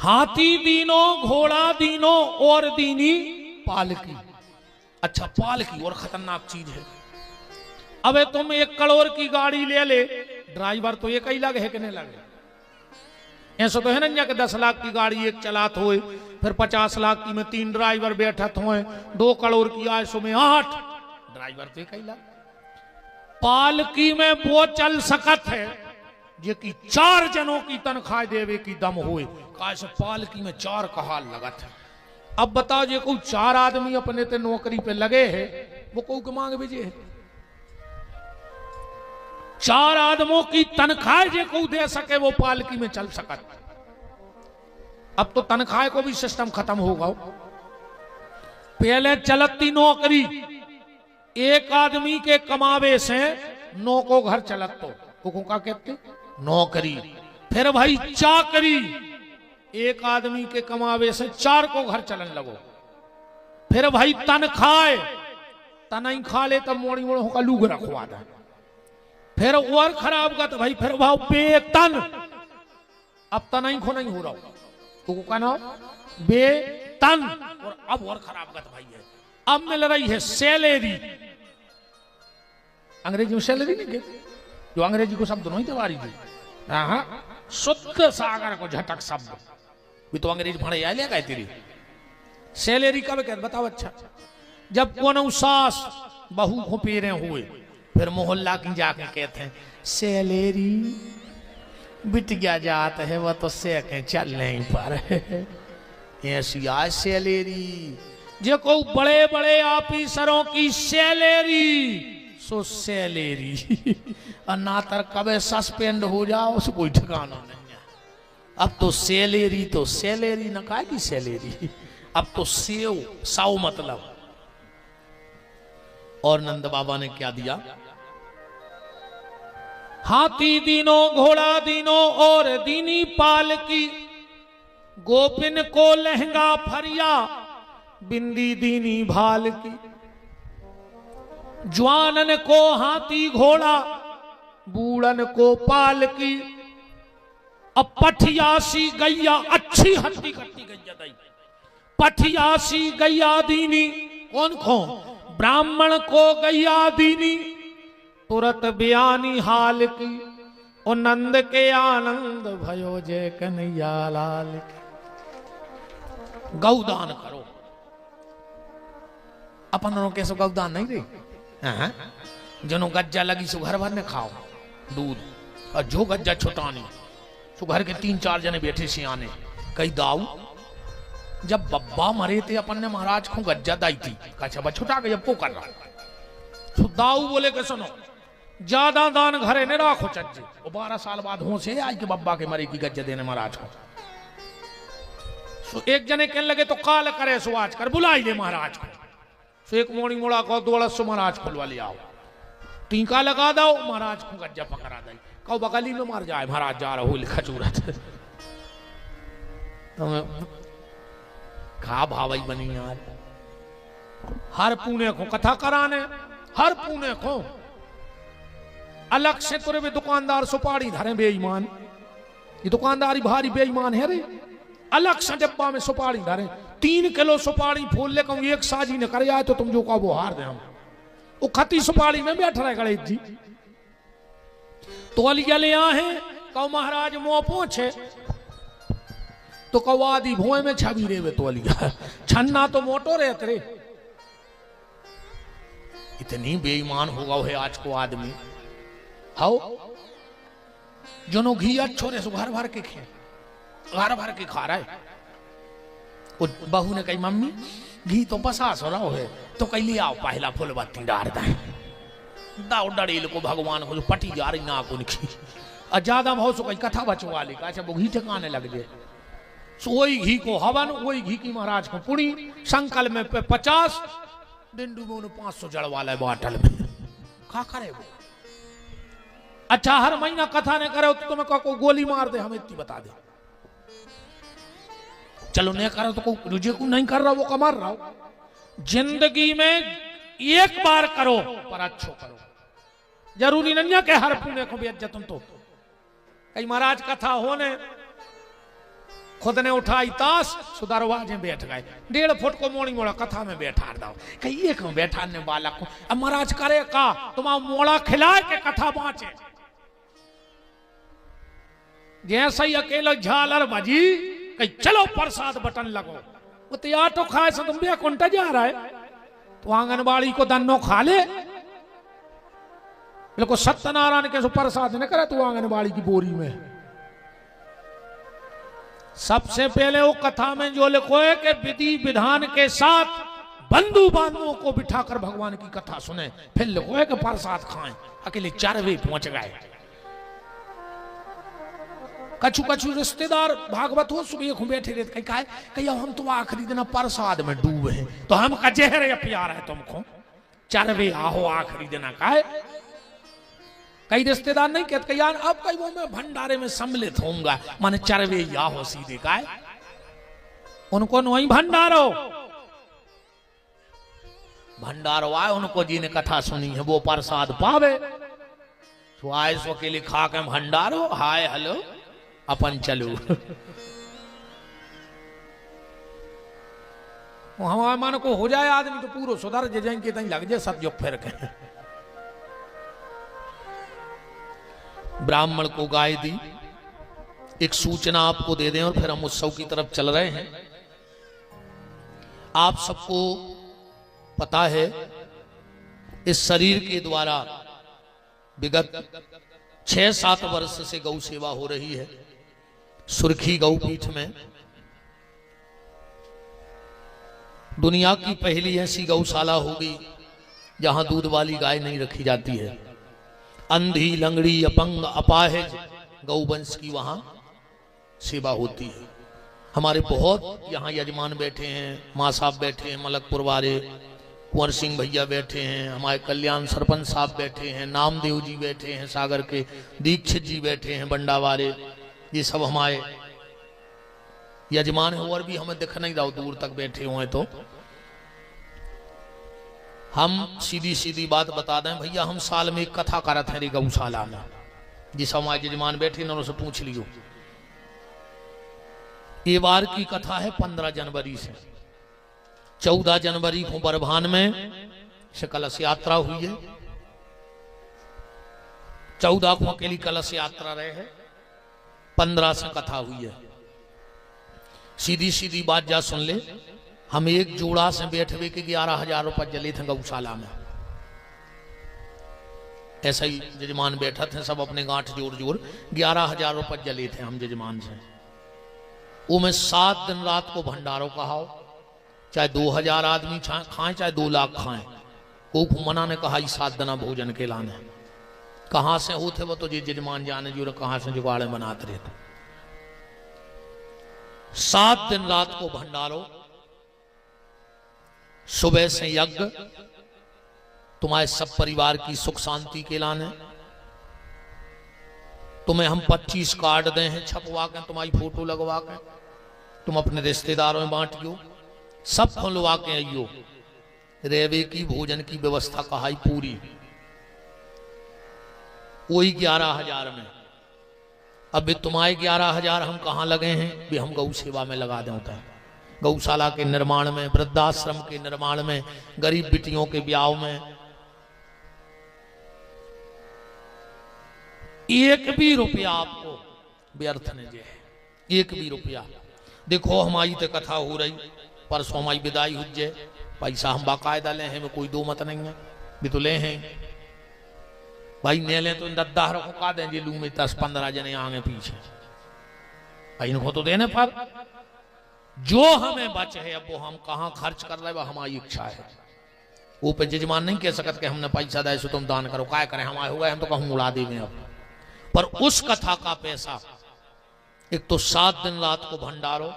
हाथी दीनो घोड़ा दीनो और दीनी पालकी। अच्छा पालकी और खतरनाक चीज है। अबे तुम 1 करोड़ की गाड़ी ले ले, ड्राइवर तो एक ही लगे है कि नहीं लगे? ऐसा तो है ना कि 10 लाख की गाड़ी एक चलात होए, फिर 50 लाख की में 3 ड्राइवर बैठत होए, 2 करोड़ की आए सो में 8 ड्राइवर तो एक ही लगे। पालकी में वो चल सकत है जे कि 4 जनों की तनख्वाह देवे की दम होए। काश पालकी में 4 का हाल लगत है। अब बताओ जे कोई 4 आदमी अपने ते नौकरी पे लगे है, वो कोई के मांग भेजे है? 4 आदमों की तनख्वाह जे को दे सके वो पालकी में चल सकत। अब तो तनख्वाह को भी सिस्टम खत्म होगा। पहले चलती नौकरी, 1 आदमी के कमावे से 9 को घर चलत, तो को क्या कहते? नौकरी। फिर भाई चाकरी, 1 आदमी के कमावे से 4 को घर चलन लगो। फिर भाई तनख्वाह, तनई खा ले तब मोड़ी मोड़ होगा लूग रखवा दे। फिर और खराब का तो भाई फिर भाव वेतन, अब तनई खो नहीं हो रहा, तो का नाम वेतन। और अब और खराब का तो भाई है, अब मिल रही है सैलरी। अंग्रेजी में सैलरी नहीं कहते, जो अंग्रेजी को शब्द नहीं तवारी थी। हाँ शुद्ध सागर को झटक शब्द भी तो अंग्रेजी पढ़े आ लेगा तेरी। सैलरी कब कहते बताओ? अच्छा जब कोनो सास बहू को पेरे हुए, फिर मोहल्ला की जाके कहते हैं सैलरी बिट गया जाता है, वह तो से के चल नहीं पर ऐसी आज सैलरी। जो को बड़े बड़े ऑफिसरों की सैलरी सो सैलरी और ना तर कबे सस्पेंड हो जाओ उसको कोई ठिकाना नहीं है। अब तो सैलरी न कहा की सैलरी, अब तो साव मतलब। और नंद बाबा ने क्या दिया? हाथी दीनो घोड़ा दीनो और दीनी पालकी, गोपिन को लहंगा फरिया बिंदी दीनी भाल की। जवानन को हाथी घोड़ा बूढ़न को पालकी। अब पठियासी गैया अच्छी हट्टी कट्टी गैया दई, पठियासी गैया दीनी। कौन को? ब्राह्मण को गैया दीनी, तुरत बयानी हाल की। और नंद के आनंद भयो जय कन्हैया लाल की। गौदान करो। अपन कैसे गौदान नहीं रही? जनो गज्जा लगी सो घर भर ने खाओ दूध, और जो गज्जा छुटानी सो घर के 3-4 जने बैठे से आने। कई दाऊ जब बब्बा मरे थे अपन ने महाराज को गज्जा दाई थी, अच्छा छुटा के जब को कर रहा। तो दाऊ बोले के सुनो ज्यादा दान घरे ने राखो चज्जे, वो 12 साल बाद हो से आज के बब्बा के मरे की गज्जा देने महाराज को। सो एक जने कहने लगे तो काल करे सो आज कर बुलाई ले महाराज को। सो एक मोड़ी मोड़ा को दौड़ सो महाराज खुलवा ले आओ, टीका लगा दो महाराज को गज्जा पकड़ा दई। कहो बगली में मार जाए महाराज जा रहा हो खचूरत। तो खा भावई बनी यार। हर पुणे को कथा कराने, हर पुणे को अलग से तुरे भी दुकानदार सुपारी धरे बेईमान। ये दुकानदारी भारी बेईमान है रे। अलग से डब्बा में सुपारी धरे, 3 किलो सुपारी फूल ले कहूँ एक साजी न कर जाए तो तुम जो का वो हार दे। हम वो खती सुपारी में बैठ रहे गणेश जी। तो ले आए कहो महाराज मुंह पहुंचे तो कहो आदि भुए में छवि रे तो छन्ना तो मोटो रहते रे। इतनी बेईमान होगा है आज को आदमी। हाउ जो घी अच्छो रे सो घर भर के खा रहा है। बहू ने कही मम्मी घी तो 50 हो रहा है तो कही ले आओ पहला फूल बत्ती डाल दें। दाऊ डड़ेल को भगवान को पटी जा रही ना को और ज्यादा भाव सो कही कथा बचवा ले। अच्छा वो घी ठिकाने लग जाए। सो वही घी को हवन, वही घी की महाराज को पुड़ी। संकल्प में 50 दिन डूबो 500 जड़वा ले बाटल में। क्या करे वो? अच्छा हर महीना कथा ने करे तो तुम्हें को गोली मार दे, हमें इतनी बता दे। चलो नहीं करो तो रुझे को नहीं कर रहा वो कमर रहा हो। जिंदगी में एक बार करो पर अच्छो करो। जरूरी नहीं है कि हर पुण्य को भी इज्जत तुम तो। कई महाराज कथा होने खुद ने उठाई ताश सुदरवाजे बैठ गए। 1.5 फुट को मोड़ी मोड़ा कथा में बैठा दो कहीं एक में बैठाने वाला को अब महाराज करे का तुम मोड़ा खिलाए के कथा बाँचे। जैसे ही अकेला झालर बजी कहीं चलो प्रसाद बटन लगो वो तैयार तो खाए से तुम भी कुंटा जा रहा है तो आंगनबाड़ी को दन्नो खा ले बिल्कुल सत्यनारायण के प्रसाद न करे तू आंगनबाड़ी की बोरी में। सबसे पहले वो कथा में जो लिखो है कि विधि विधान के साथ बंधु बांधवों को बिठाकर भगवान की कथा सुने, फिर लिखो है कि प्रसाद खाएं। अकेले 4 बजे पहुंच गए। कछु कछु रिश्तेदार भागवत हो सुबह को बैठे रहते कहीं हम तो आखिरी दिन प्रसाद में डूबे हैं तो हम का जहर या प्यार है तुमको 4 बजे आओ आखिरी दिन का है। कई रिश्तेदार नहीं कहते यार अब कहीं वो मैं भंडारे में सम्मिलित होऊंगा माने 4 बजे आओ सीधे का है। उनको वही भंडारो आए उनको जी ने कथा सुनी है वो प्रसाद पावे तो आए सो के लिए खा के भंडारो हाय हेलो अपन चलो। हमारे मन को हो जाए आदमी तो पूरा सुधर जाएंगे तहीं लग जाए सब जो फिर के। ब्राह्मण को गाय दी। एक सूचना आपको दे दें और फिर हम उत्सव की तरफ चल रहे हैं। आप सबको पता है इस शरीर के द्वारा विगत 6-7 वर्ष से गौ सेवा हो रही है सुर्खी गौपीठ में। दुनिया की पहली ऐसी गौशाला होगी जहां दूध वाली गाय नहीं रखी जाती है। अंधी लंगड़ी अपंग अपाहिज गौवंश की वहां सेवा होती है। हमारे बहुत यहाँ यजमान बैठे हैं, माँ साहब बैठे हैं, मलकपुर वाले कुंवर सिंह भैया बैठे हैं, हमारे कल्याण सरपंच साहब बैठे हैं, नामदेव जी बैठे हैं, सागर के दीक्षित जी बैठे हैं, बंडावारे, ये सब हमारे यजमान है। और भी हमें दिख नहीं रहा दूर तक बैठे हुए तो हम सीधी सीधी बात बता दें भैया हम साल में एक कथा करते हैं गौशाला में। जिस हमारे यजमान बैठे ना उनसे पूछ लियो। ये बार की कथा है 15 जनवरी से। 14 जनवरी को बरभान में से कलश यात्रा हुई है। 14 को अकेली कलश यात्रा रहे है। 15 से कथा हुई है। सीधी सीधी बात जा सुन ले। हम एक जोड़ा से बैठे के 11,000 रुपये जले थे गौशाला में। ऐसा ही जजमान बैठा थे सब अपने गांठ जोड़ जोड़ 11,000 रुपये जले थे हम जजमान से। वो मैं 7 दिन रात को भंडारों कहाओ चाहे 2,000 आदमी खाएं चाहे 2 लाख खाएं। को मना ने कहा 7 दिना भोजन के लाने कहां से होते वो तो ये जजमान जाने जो कहां से जुगाड़े बनाते रहते। 7 दिन रात को भंडारो, सुबह से यज्ञ, तुम्हारे सब परिवार की सुख शांति के लाने। तुम्हें हम 25 कार्ड दे हैं छपवा के, तुम्हारी फोटो लगवा के, तुम अपने रिश्तेदारों में बांटियो, सब खुलवा के आइयो। रेवे की भोजन की व्यवस्था कहाई पूरी। वही 11,000 में। अब भी तुम्हारे 11,000 हम कहाँ लगे हैं भी हम गौ सेवा में लगा दें होता है। गौशाला के निर्माण में, वृद्धाश्रम के निर्माण में, गरीब बेटियों के ब्याह में। एक भी रुपया आपको व्यर्थ नहीं जाए, एक भी रुपया। देखो हमारी तो कथा हो रही, परसों हमारी विदाई हो जाए, पैसा हम बाकायदा ले हैं, कोई दो मत नहीं है, भी तो ले हैं भाई। ने ले तो इन दद्दार को का देंगे लू में 10-15 जने आगे पीछे भाई, इनको तो देने पर जो हमें बच है अब वो हम कहाँ खर्च कर रहे, वो हमारी इच्छा है। वो पे जजमान नहीं कह सकते कि हमने पैसा दे सो तुम दान करो, क्या करें हमारे हुए हम तो कहूँ उड़ा देंगे अब। पर उस कथा का पैसा, एक तो 7 दिन रात को भंडारो,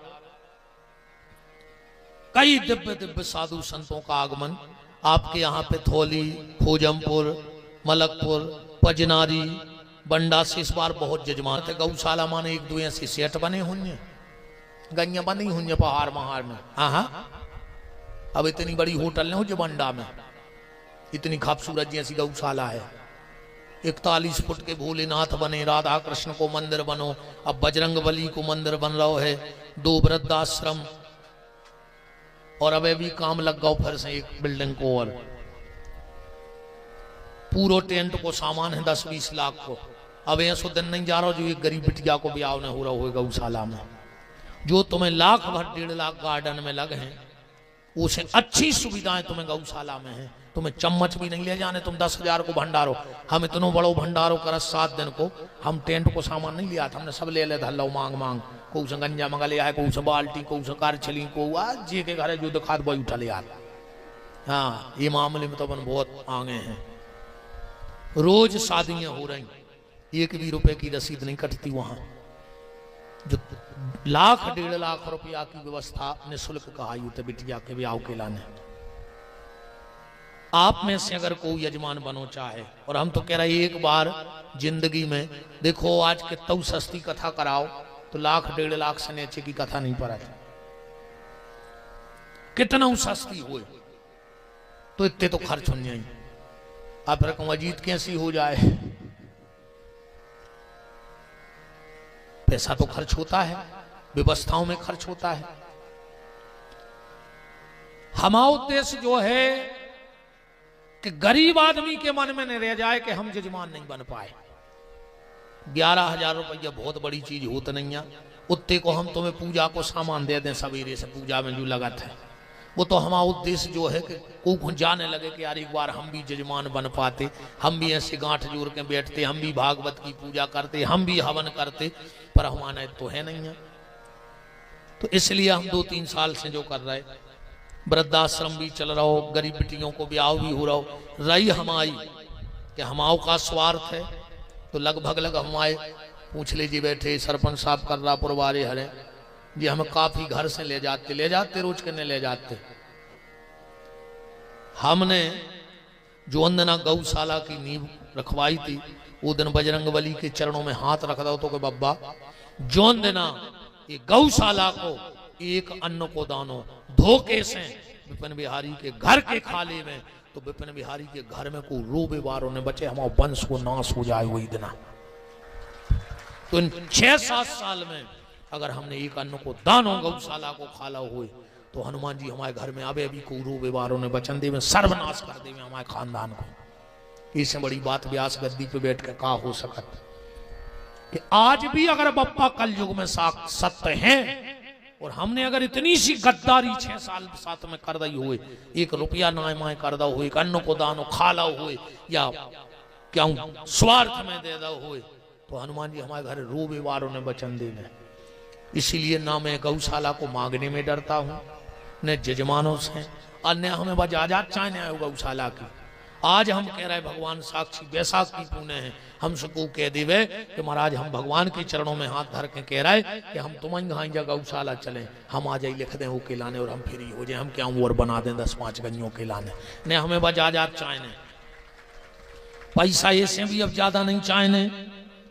कई दिव्य दिव्य साधु संतों का आगमन आपके यहाँ पे थोली, खोजमपुर, मलकपुर, पजनारी, बंडा से इस बार बहुत जजमान थे। गौशाला माने 1-2 ऐसे सेट बने होंगे, गैया बनी हुई पहाड़ महाड़ में। हाँ, अब इतनी बड़ी होटल नहीं हो जो बंडा में, इतनी खूबसूरत जैसी गौशाला है। 41 फुट के भोलेनाथ बने, राधा कृष्ण को मंदिर बनो, अब बजरंग बली को मंदिर बन रहा है, 2 वृद्धाश्रम, और अब भी काम लग गया फिर से एक बिल्डिंग को, और पूरा टेंट को सामान है 10-20 लाख को। अब ऐसो दिन नहीं जा रहा जो एक गरीब बिटिया को ब्याह न हो रहा होगा गौशाला में। जो तुम्हें लाख भर 1.5 लाख गार्डन में लगे हैं, उसे अच्छी सुविधाएं तुम्हें गौशाला में है। तुम्हें चम्मच भी नहीं ले जाने, तुम 10,000 को भंडारो, हम इतनो बड़ो भंडारो कर 7 दिन को, हम टेंट को सामान नहीं लिया था, हमने सब ले धल्लो मांग मांग, को से गंजा मंगा ले आए, को से बाल्टी, को से कारछली, को आज जे के घर जो दिखा वही उठा ले यार। हाँ, ये मामले में तो अपन बहुत आगे हैं। रोज शादियां हो रही, 1 भी रुपए की रसीद नहीं कटती वहां। जो 1 लाख 1.5 लाख रुपया की व्यवस्था निःशुल्क कहा थे बिटिया के ब्याह के लाने। आप में से अगर कोई यजमान बनो चाहे, और हम तो कह रहे एक बार जिंदगी में देखो, आज के तऊ सस्ती कथा कराओ तो 1 लाख 1.5 लाख से नीचे की कथा नहीं पड़ा, कितना सस्ती हो तो इतने तो खर्च हो जाए। आप रकम अजीत कैसी हो जाए, पैसा तो खर्च होता है, व्यवस्थाओं में खर्च होता है। हमारा उद्देश्य जो है कि गरीब आदमी के मन में नहीं रह जाए कि हम यजमान नहीं बन पाए। 11,000 रुपया बहुत बड़ी चीज होता नहीं है, उत्ते को हम तुम्हें पूजा को सामान दे दें सवेरे से, पूजा में जो लगत है वो तो हमारा उद्देश्य जो है कि कोई जाने लगे कि यार एक बार हम भी यजमान बन पाते, हम भी ऐसे गांठ जोड़ के बैठते, हम भी भागवत की पूजा करते, हम भी हवन करते, पर हमारा तो है नहीं है। तो इसलिए हम 2-3 साल से जो कर रहे, वृद्धाश्रम भी चल रहा हो, गरीब बेटियों को ब्याह भी हो रहा हो, रही हमारी कि हमाओं का स्वार्थ है तो लगभग हमारे पूछ लीजिए बैठे सरपंच साहब कर रहा पुरवारे हरे जी, हमें काफी घर से ले जाते रोज करने ले जाते। हमने जो वंदना गौशाला की नींव रखवाई थी, वो दिन बजरंग बली के चरणों में हाथ रख दो तो कि बब्बा जो देना ये गौशाला को एक अन्न को दानो, धोखे से विपिन बिहारी के घर के खाले में, तो विपिन बिहारी के घर में को रोबे वारों ने बचे, हमारे वंश को नाश हो जाए वही दिना। तो इन 6-7 साल में अगर हमने एक अन्न को दानो गौशाला को खाला हुए, तो हनुमान जी हमारे घर में अबे अभी को रोबे वारों ने बचन दे में सर्वनाश कर दे में हमारे खानदान को। इससे बड़ी बात व्यास गद्दी पे बैठ कर कहा हो सकत कि आज भी अगर बप्पा कल युग में सत्य हैं, और हमने अगर इतनी सी गद्दारी 6 साल साथ में कर दी हुए, 1 रुपया ना माए कर दो हुए, एक अन्न को दानो खाला हुए, या क्या स्वार्थ में दे दो हुए, तो हनुमान जी हमारे घर रोबे वारों ने वचन देने। इसीलिए ना मैं गौशाला को मांगने में डरता हूं, न यजमानों से, और न हमें बजाजात चाहने हो गौशाला की। आज हम कह रहे भगवान साक्षी बैसाख की पुण्य है, हम सबको कह देवे कि महाराज हम भगवान के चरणों में हाथ धर के कह रहे कि हम तुम्हारी जगह गौशाला चले, हम आ जाए लिख दें वो के लाने और हम फ्री हो जाए, हम क्या और बना दें 10-5 गंजियों के लाने, ने हमें बजाजात चाहने, पैसा ऐसे भी अब ज्यादा नहीं चाहने।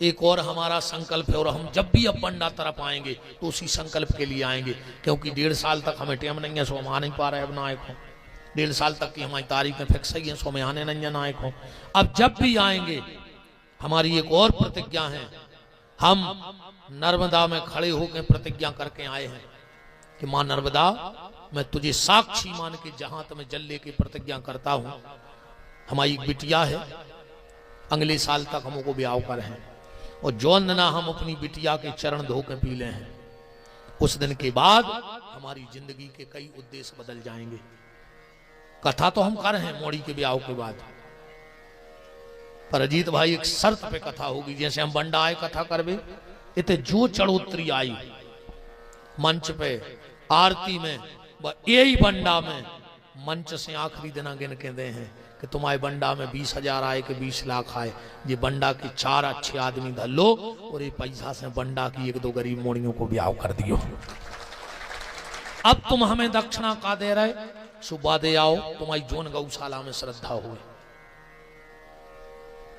एक और हमारा संकल्प है, और हम जब भी अब पंडा तरफ आएंगे तो उसी संकल्प के लिए आएंगे, क्योंकि 1.5 साल तक हमें टाइम नहीं है, सो हम आ नहीं पा रहे अब नायक हो। 1.5 साल तक की हमारी तारीख में फिक्स ही है, सो हमें आने नहीं है नायक हो। अब जब भी आएंगे हमारी एक और प्रतिज्ञा है, हम नर्मदा में खड़े होकर प्रतिज्ञा करके आए हैं कि मां नर्मदा मैं तुझे साक्षी मान के जहां तुम्हें जल लेके प्रतिज्ञा करता हूं। हमारी एक बिटिया है, अगले साल तक हमको ब्याह कर हैं, और जौन ना हम अपनी बिटिया के चरण धो के पी ले हैं, उस दिन के बाद हमारी जिंदगी के कई उद्देश्य बदल जाएंगे। कथा तो हम कर रहे हैं मोड़ी के ब्याह के बाद, पर अजीत भाई एक शर्त पे कथा होगी। जैसे हम बंडा आए कथा करवे, इतने जो चढ़ोतरी आई मंच पे आरती में, यही बंडा में मंच से आखिरी दिन गिन के दे हैं कि तुम्हारे बंडा में 20,000 आए कि 20 लाख आए, ये बंडा के 4 अच्छे आदमी धर लो, और ये पैसा से बंडा की 1-2 गरीब मोड़ियों को ब्याह कर दियो। अब तुम हमें दक्षिणा का दे रहे, सुबह दे आओ, तुम्हारी जोन गौशाला में श्रद्धा हुए।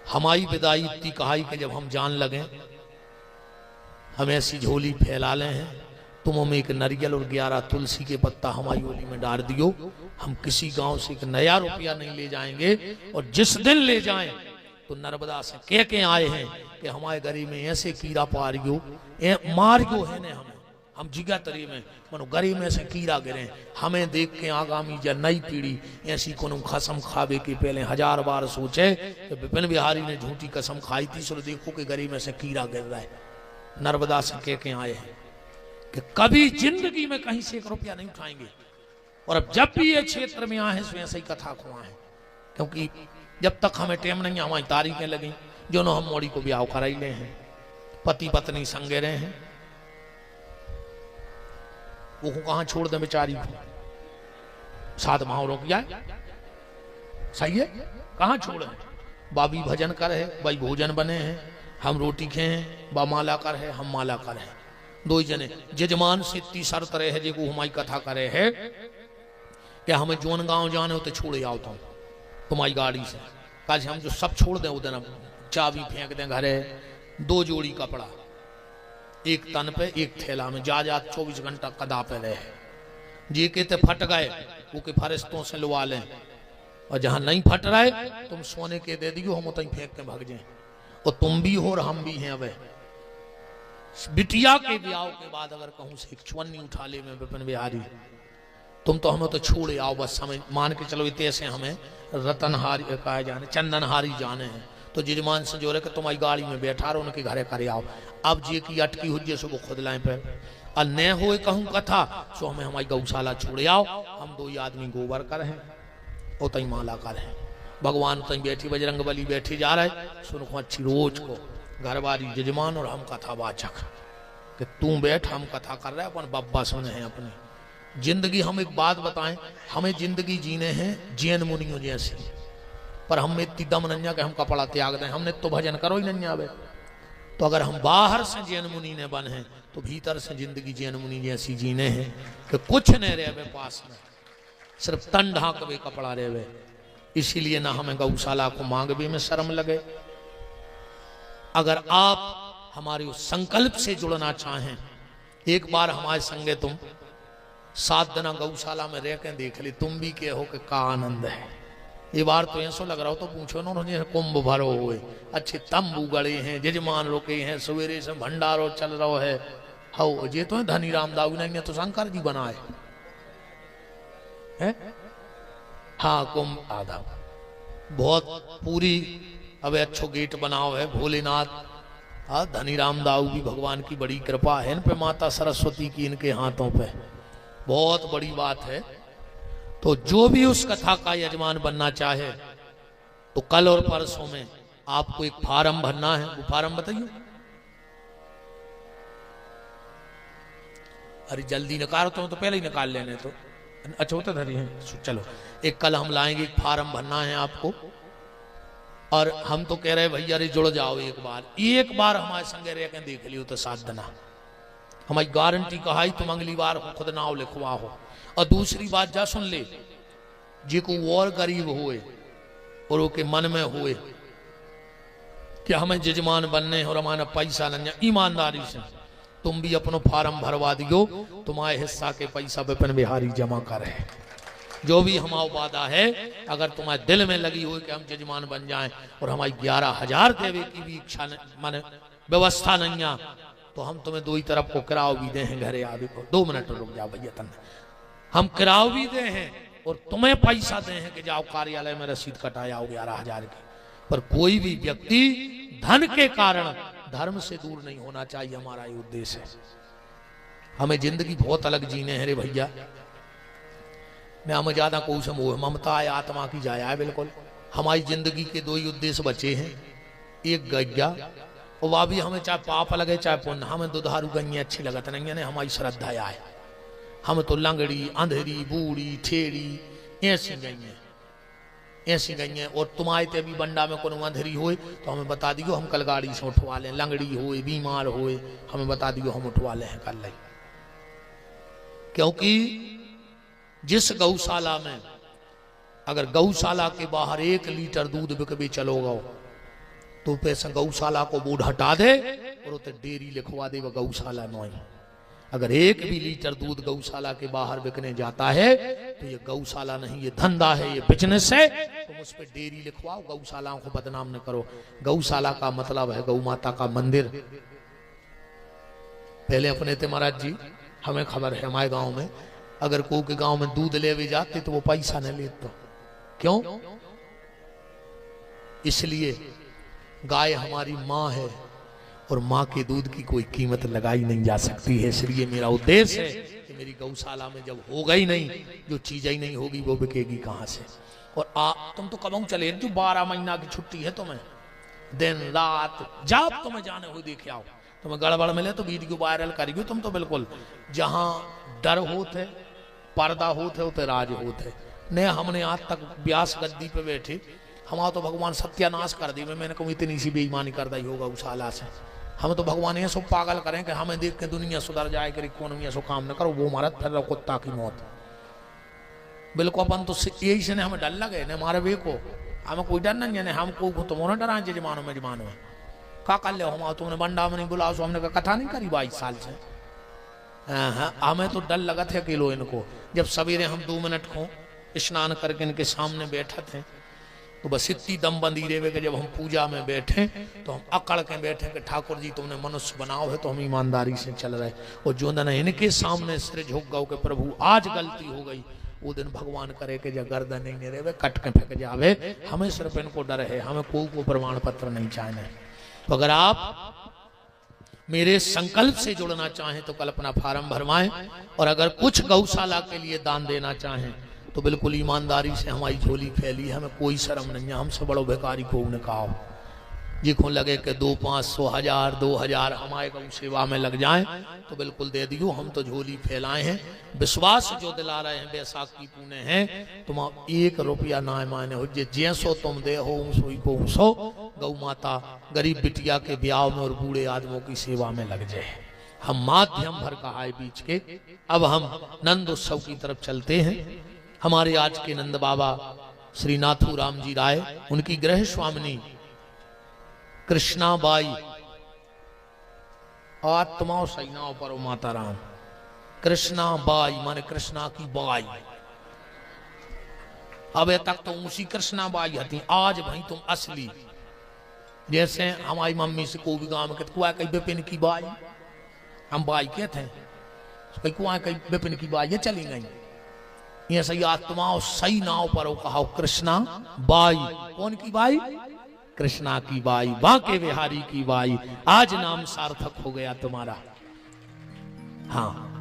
हमारी विदाई इतनी कहाई कि जब हम जान लगे, हम ऐसी झोली फैला ले हैं, तुम हमें एक नारियल और 11 तुलसी के पत्ता हमारी ओली में डाल दियो। हम किसी गांव से एक नया रुपया नहीं ले जाएंगे, और जिस दिन ले जाएं तो नर्मदा से कह के आए हैं कि हमारे गरी में ऐसे कीड़ा पारियो मारियो है ने हमें, हम जिगा तरी में मनो गरी में से कीड़ा गिरे, हमें देख के आगामी या नई पीढ़ी ऐसी कोनो कसम खावे के पहले 1000 बार सोचे कि विपिन बिहारी ने झूठी कसम खाई थी, सो देखो कि गरी में से कीड़ा गिर रहा है। नर्मदा से कह के आए हैं कि कभी जिंदगी में कहीं से 1 रुपया नहीं उठाएंगे, और अब जब भी ये क्षेत्र में आए हैं ऐसे ही कथा खुआ है, क्योंकि जब तक हमें टेम नहीं हमारी तारीखें लगी जो हम मोड़ी को ब्याह कराई ले हैं, पति पत्नी संगे रहे हैं, वो कहां छोड़ दे बेचारी को, 7 माह रोक जाए, सही है, कहां छोड़े, बाबी भजन कर है, भाई भोजन बने हैं, हम रोटी खे हैं, बा माला कर है, हम माला कर है, 2 जने जजमान से इतनी शर्त रहे है जो हमारी कथा करे है कि हमें जोन गांव जाने होते छोड़े आओ तुम तुम्हारी गाड़ी से, काज हम जो सब छोड़ दें उधर चाबी फेंक दें घरे, 2 जोड़ी कपड़ा, एक तन पे एक थैला में, जा 24 घंटा कदा पे रहे, जी के ते फट गए वो के फरिश्तों से लुवा लें, और जहां नहीं फट रहे तुम सोने के दे दियो, हम उतनी फेंक के भाग जाए, और तुम भी हो और हम भी हैं। अब बिटिया के ब्याह के बाद अगर कहूं से चुन्नी उठा ले में विपिन बिहारी, तुम तो हमें तो छोड़े आओ, बस हमें मान के चलो इतने से हमें रतनहारी कहा जाने, चंदनहारी जाने हैं, तो जजमान से जोरे कि तुम्हारी गाड़ी में बैठा रहो, उनके घरे करे आओ। अब जे की अटकी हुज्जे से वो खुद लाए पे, और न हो कहूँ कथा सो हमें हमारी गौशाला छोड़े आओ, हम 2 आदमी गोबर कर हैं और तई माला कर हैं, भगवान तई बैठी बजरंग बली बैठी जा रहे, सुनखो अच्छी रोज को घरवारी जजमान और हम कथा वाचक कि तू बैठ, हम कथा कर रहे हैं, अपन बब्बा सुने हैं अपने जिंदगी। हम एक बात बताएं, हमें जिंदगी जीने हैं जैन मुनियों जैसी, पर हम में इतनी दम नहीं कि हम कपड़ा त्याग दें, हमने तो भजन करो ही नहीं आवे, तो अगर हम बाहर से जैन मुनि ने बन हैं तो भीतर से जिंदगी जैन मुनि जैसी जीने हैं कि कुछ नहीं रहे पास में, सिर्फ तन ढाक वे कपड़ा रहे। इसीलिए ना हमें गौशाला को मांगवे में शर्म लगे। अगर आप हमारे उस संकल्प से जुड़ना चाहें, एक बार हमारे संगे तुम 7 दिन गौशाला में रह के देख ली, तुम भी के हो कि का आनंद है। ये बार तो ऐसा लग रहा हो तो पूछो ना, उन्होंने कुंभ भरो हुए, अच्छे तंबू गड़े हैं, जजमान रुके हैं, सवेरे से भंडारो चल रहा है, हो ये तो धनी रामदाऊ ने तो शंकर जी बनाए है? हाँ कुंभ आधा बहुत पूरी, अब अच्छो गेट बनाओ है भोलेनाथ, हाँ धनी रामदाऊ भी भगवान की बड़ी कृपा है इन पे, माता सरस्वती की इनके हाथों पे, बहुत बड़ी बात है। तो जो भी उस कथा का यजमान बनना चाहे तो कल और परसों में आपको एक फार्म भरना है, वो फार्म बताइए। अरे जल्दी निकाल तो पहले ही निकाल लेने, तो अच्छा होता धरी है। चलो एक कल हम लाएंगे, एक फार्म भरना है आपको, और हम तो कह रहे भैया अरे जुड़ जाओ, एक बार हमारे संगे रह के देख लियो तो 7 दिन हमारी गारंटी कहा, तुम अगली बार खुद नाव लिखवा हो। और दूसरी बात जा सुन ले, जे को और गरीब हुए और उसके मन में हुए कि हमें जजमान बनने और हमारा पैसा लग जाए, ईमानदारी से तुम भी अपनो फार्म भरवा दियो, तुम्हारे हिस्सा के पैसा विपिन बिहारी जमा करे। जो भी हमारा वादा है, अगर तुम्हारे दिल में लगी हो कि हम जजमान बन जाएं और हमारी 11,000 देवे की भी इच्छा माने व्यवस्था नहीं है, तो हम तुम्हें 2 ही तरफ को किराओ भी दे हैं घरे आदि को। 2 मिनट रुक जाओ भैया, तन हम किराओ भी दे हैं और तुम्हें पैसा दे हैं कि जाओ कार्यालय में रसीद कटाया हो 11,000 की। पर कोई भी व्यक्ति धन के कारण धर्म से दूर नहीं होना चाहिए, हमारा ये उद्देश्य है। हमें जिंदगी बहुत अलग जीने हैं रे भैया। मैं हमें ज्यादा कोई से मोह ममता है, आत्मा की जाया है, बिल्कुल। हमारी जिंदगी के 2 ही उद्देश्य बचे हैं, एक गैया, और वह भी हमें चाहे पाप लगे चाहे पुण्य, हमें दुधारू गैया अच्छी लगत नहीं है, हमारी श्रद्धा है। हम तो लंगड़ी अंधेरी बूढ़ी ठेड़ी ऐसी गई हैं, और तुम्हारे ते भी बंडा में कोनो अंधेरी होए तो हमें बता दियो, हम कल गाड़ी से उठवा लें। लंगड़ी होए बीमार होए हमें बता दियो, हम उठवा लें कल ले। क्योंकि जिस गौशाला में अगर गौशाला के बाहर 1 लीटर दूध बिकबे चलोगा तो पैसा गौशाला को बोर्ड हटा दे और उते डेयरी लिखवा दे, वह गौशाला नहीं। अगर 1 भी लीटर दूध गौशाला के बाहर बिकने जाता है तो ये गौशाला नहीं, ये धंधा है, ये बिजनेस है। तुम उस पर डेयरी लिखवाओ, गौशालाओं को बदनाम न करो। गौशाला का मतलब है गौ माता का मंदिर। पहले अपने थे महाराज जी, हमें खबर है हमारे गांव में अगर कोई के गांव में दूध ले भी जाते तो वो पैसा न लेते। क्यों? इसलिए गाय हमारी माँ है और माँ के दूध की कोई कीमत लगाई नहीं जा सकती है। इसलिए मेरा उद्देश्य है कि मेरी गौशाला में जब होगा ही नहीं, जो चीजें ही नहीं होगी वो बिकेगी कहां से। और तुम तो कब चले, जो 12 महीना की छुट्टी है तुम्हें, दिन रात जब तुम्हें जाने हो देखे आओ। तुम्हें गड़बड़ मिले तो वीडियो वायरल करेगी। तुम तो बिल्कुल जहां डर होते पर्दा होते होते राज होते ने। हमने आज तक व्यास गद्दी पे बैठे, हमारा तो भगवान सत्यानाश कर दी। मैंने कहूँ इतनी सी बेईमानी कर दी होगा गौशाला से। हम तो भगवान ये सब पागल करें कि हमें देख के दुनिया सुधर जाए कि इकोनॉमी सो काम न करो, वो मारा फिर रहो कुत्ता की मौत। बिल्कुल अपन तो यही से हमें डर लगे न मारे वे को, हमें कोई डर नहीं है। हम को तुम्हारा डरा जमानो में जमानो में का कर ले हम तुमने बंडा में नहीं बुलाओ, हमने कथा नहीं करी 22 साल से। हमें तो डर लगा था किलो इनको। जब सवेरे हम 2 मिनट को स्नान करके इनके सामने बैठे थे तो बस इतनी दम बंदी रहे कि जब हम पूजा में बैठे तो हम अकड़ के बैठे कि ठाकुर जी तुमने मनुष्य बनाओ है तो हम ईमानदारी से चल रहे। और जो दिन इनके सामने सिर झुक गओ कि प्रभु आज गलती हो गई, वो दिन भगवान करे कि जब गर्दन नहीं रहे कट के फेंक जावे। हमें सिर्फ इनको डर है, हमें कोई को प्रमाण पत्र नहीं चाहिए। तो अगर आप मेरे संकल्प से जुड़ना चाहें तो कल अपना फार्म भरवाएं, और अगर कुछ गौशाला के लिए दान देना चाहें तो बिल्कुल ईमानदारी से हमारी झोली फैली है, हमें कोई शर्म नहीं है। हमसे बड़ो भिखारी को न कहो जिको लगे कि 200, 500, 1000, 2000 हमारे गौ सेवा में लग जाएं तो बिल्कुल दे दियो। हम तो झोली फैलाए हैं, विश्वास जो दिला रहे हैं बैसाखी पुणे हैं। तुम 1 रुपया ना माने हो, जैसो तुम दे हो सोई को सो। गौ माता गरीब बिटिया के ब्याह में और बूढ़े आदमियों की सेवा में लग जाए। हम माध्यम भर का आए बीच के। अब हम नंद उत्सव की तरफ चलते हैं। हमारे आज के नंद बाबा श्री नाथू राम जी राय, उनकी गृह स्वामिनी कृष्णाबाई, आत्माओं सैनाओं पर माता राम। कृष्णाबाई माने कृष्णा की बाई। अब तक तो उसी कृष्णाबाई हती, आज भाई तुम असली। जैसे हमारी मम्मी से को भी गांव में कहते कुआ कहीं बिपिन की बाई, हम बाई कहते हैं, कहीं कुआ कहीं बिपिन की बाई, ये चली गई। ये सही आत्माओं सही नाव पर कहा कृष्णा बाई। कौन की बाई? कृष्णा की बाई, बांके बिहारी की बाई। आज नाम सार्थक हो गया तुम्हारा। हाँ,